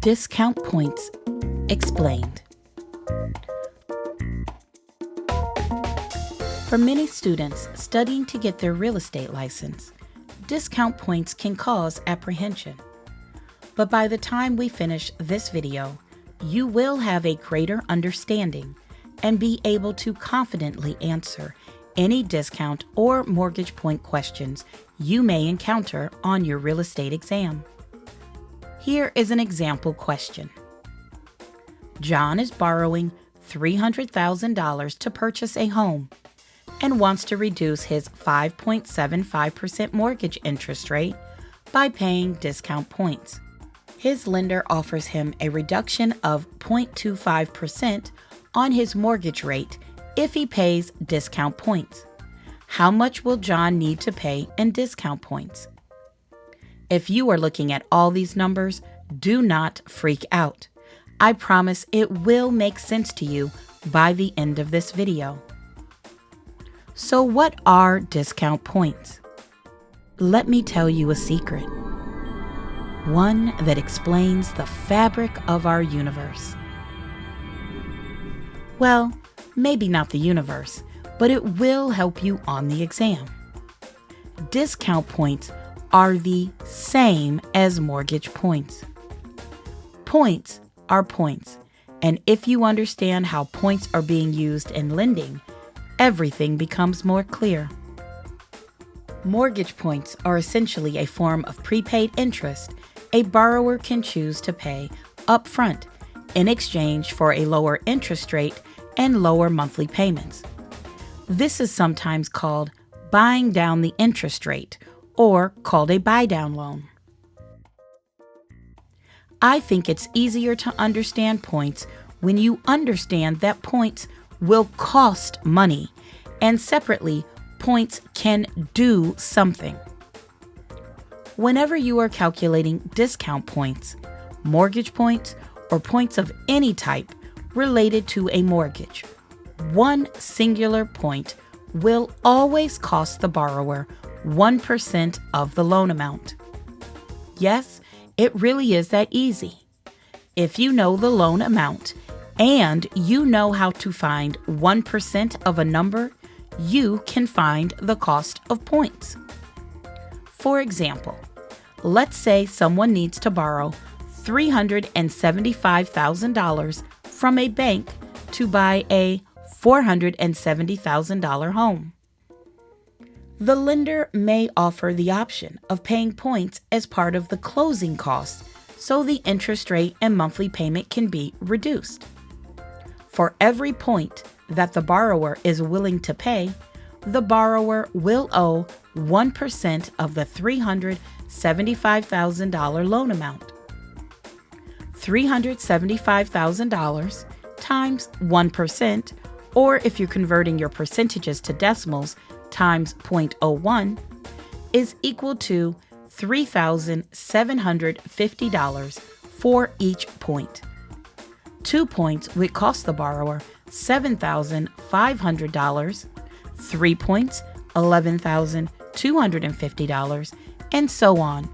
Discount points explained. For many students studying to get their real estate license, discount points can cause apprehension. But by the time we finish this video, you will have a greater understanding and be able to confidently answer any discount or mortgage point questions you may encounter on your real estate exam. Here is an example question. John is borrowing $300,000 to purchase a home and wants to reduce his 5.75% mortgage interest rate by paying discount points. His lender offers him a reduction of 0.25% on his mortgage rate if he pays discount points. How much will John need to pay in discount points? If you are looking at all these numbers, do not freak out. I promise it will make sense to you by the end of this video. So what are discount points? Let me tell you a secret. One that explains the fabric of our universe. Well, maybe not the universe, but it will help you on the exam. Discount points are the same as mortgage points. Points are points, and if you understand how points are being used in lending, everything becomes more clear. Mortgage points are essentially a form of prepaid interest a borrower can choose to pay upfront in exchange for a lower interest rate and lower monthly payments. This is sometimes called buying down the interest rate, or called a buy-down loan. I think it's easier to understand points when you understand that points will cost money, and separately, points can do something. Whenever you are calculating discount points, mortgage points, or points of any type related to a mortgage, one singular point will always cost the borrower 1% of the loan amount. Yes, it really is that easy. If you know the loan amount and you know how to find 1% of a number, you can find the cost of points. For example, let's say someone needs to borrow $375,000 from a bank to buy a $470,000 home. The lender may offer the option of paying points as part of the closing costs, so the interest rate and monthly payment can be reduced. For every point that the borrower is willing to pay, the borrower will owe 1% of the $375,000 loan amount. $375,000 times 1%, or if you're converting your percentages to decimals, times 0.01, is equal to $3,750 for each point. 2 points would cost the borrower $7,500, 3 points, $11,250, and so on.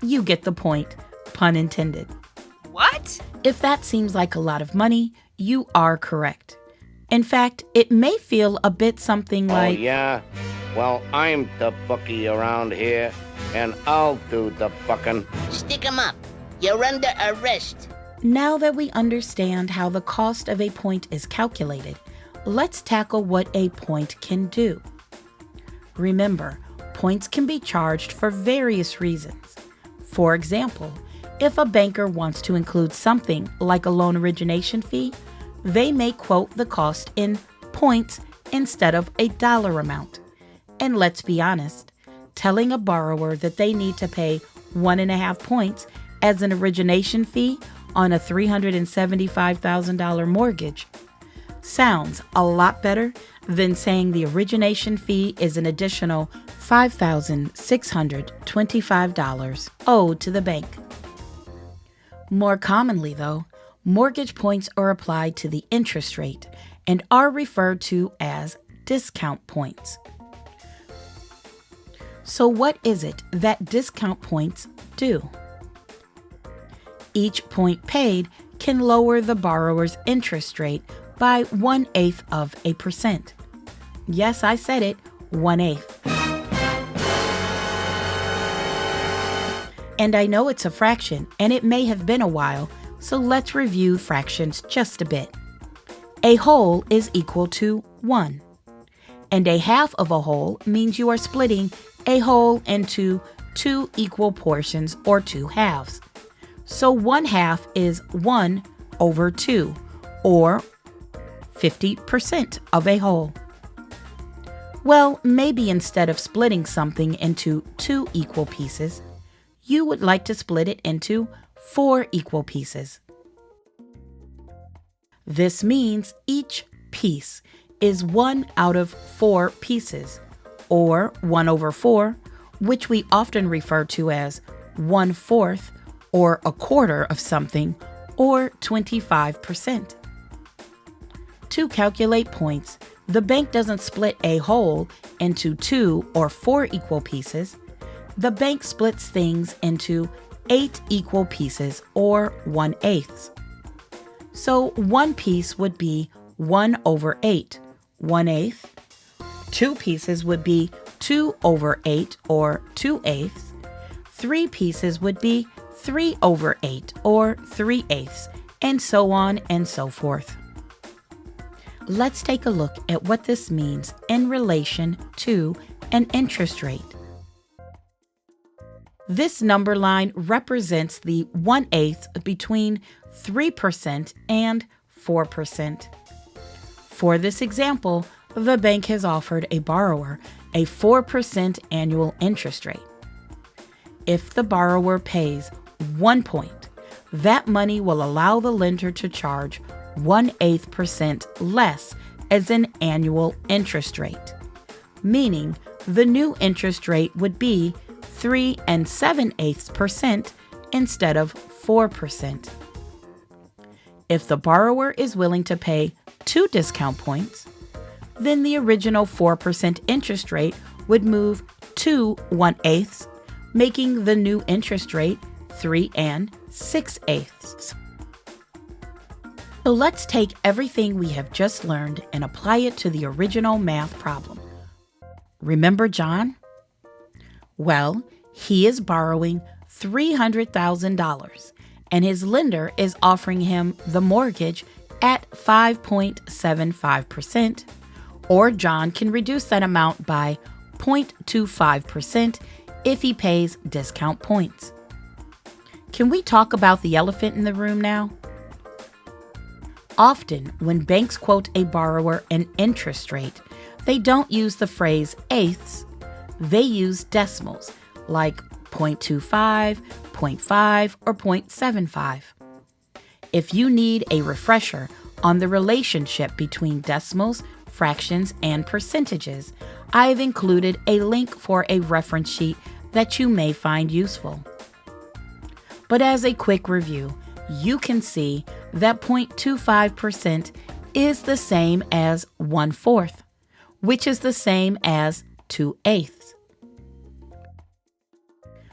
You get the point, pun intended. What? If that seems like a lot of money, you are correct. In fact, it may feel a bit something like, Oh, yeah? Well, I'm the bookie around here, and I'll do the bucking. Stick 'em up. You're under arrest. Now that we understand how the cost of a point is calculated, let's tackle what a point can do. Remember, points can be charged for various reasons. For example, if a banker wants to include something like a loan origination fee, they may quote the cost in points instead of a dollar amount. And let's be honest, telling a borrower that they need to pay 1.5 points as an origination fee on a $375,000 mortgage sounds a lot better than saying the origination fee is an additional $5,625 owed to the bank. More commonly, though, mortgage points are applied to the interest rate and are referred to as discount points. So what is it that discount points do? each point paid can lower the borrower's interest rate by 1/8%. Yes, I said it, 1/8. And I know it's a fraction, and it may have been a while, so let's review fractions just a bit. A whole is equal to 1. And a half of a whole means you are splitting a whole into 2 equal portions or 2 halves. So 1/2 is 1/2, or 50% of a whole. Well, maybe instead of splitting something into 2 equal pieces, you would like to split it into 4 equal pieces. This means each piece is 1 out of 4 pieces, or 1/4, which we often refer to as 1/4 or a quarter of something, or 25%. To calculate points, the bank doesn't split a whole into 2 or 4 equal pieces. The bank splits things into 8 equal pieces, or 1/8. So 1 piece would be 1/8, 1/8. 2 pieces would be 2/8, or 2/8. 3 pieces would be 3/8, or 3/8, and so on and so forth. Let's take a look at what this means in relation to an interest rate. This number line represents the 1/8 between 3% and 4%. For this example, the bank has offered a borrower a 4% annual interest rate. If the borrower pays 1 point, that money will allow the lender to charge 1/8% less as an annual interest rate, meaning the new interest rate would be 3 7/8% instead of 4%. If the borrower is willing to pay 2 discount points, then the original 4% interest rate would move to 1/8, making the new interest rate 3 6/8. So let's take everything we have just learned and apply it to the original math problem. Remember John? Well, he is borrowing $300,000, and his lender is offering him the mortgage at 5.75%, or John can reduce that amount by 0.25% if he pays discount points. Can we talk about the elephant in the room now? Often, when banks quote a borrower an interest rate, they don't use the phrase eighths, they use decimals like 0.25, 0.5, or 0.75. If you need a refresher on the relationship between decimals, fractions, and percentages, I've included a link for a reference sheet that you may find useful. But as a quick review, you can see that 0.25% is the same as 1/4, which is the same as 2/8.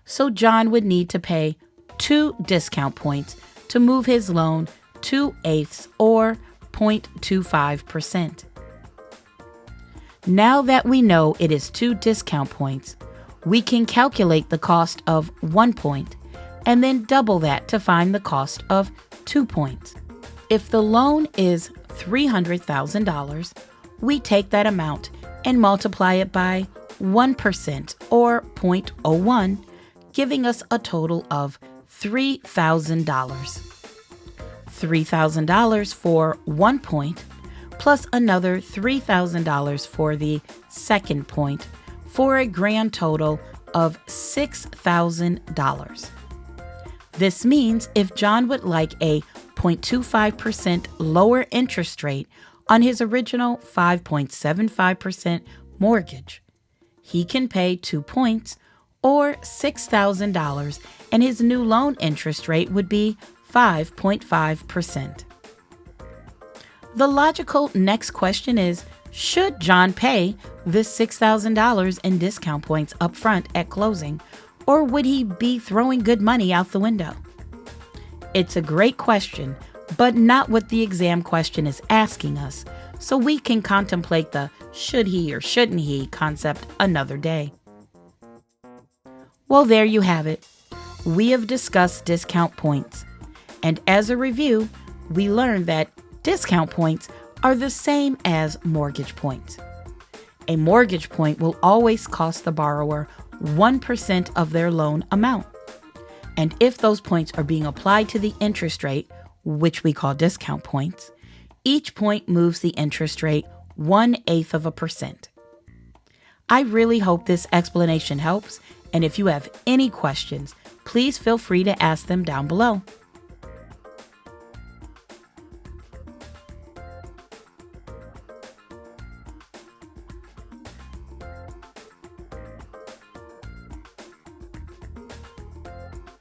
So John would need to pay 2 discount points to move his loan 2/8, or 0.25%. Now that we know it is 2 discount points, we can calculate the cost of 1 point and then double that to find the cost of 2 points. If the loan is $300,000, we take that amount and multiply it by 1%, or 0.01, giving us a total of $3,000. $3,000 for 1 point, plus another $3,000 for the second point, for a grand total of $6,000. This means if John would like a 0.25% lower interest rate on his original 5.75% mortgage, he can pay 2 points, or $6,000, and his new loan interest rate would be 5.5%. The logical next question is, should John pay this $6,000 in discount points up front at closing, or would he be throwing good money out the window? It's a great question, but not what the exam question is asking us, so we can contemplate the should he or shouldn't he concept another day. Well, there you have it. We have discussed discount points, and as a review, we learned that discount points are the same as mortgage points. A mortgage point will always cost the borrower 1% of their loan amount. And if those points are being applied to the interest rate, which we call discount points, each point moves the interest rate 1/8%. I really hope this explanation helps, and if you have any questions, please feel free to ask them down below.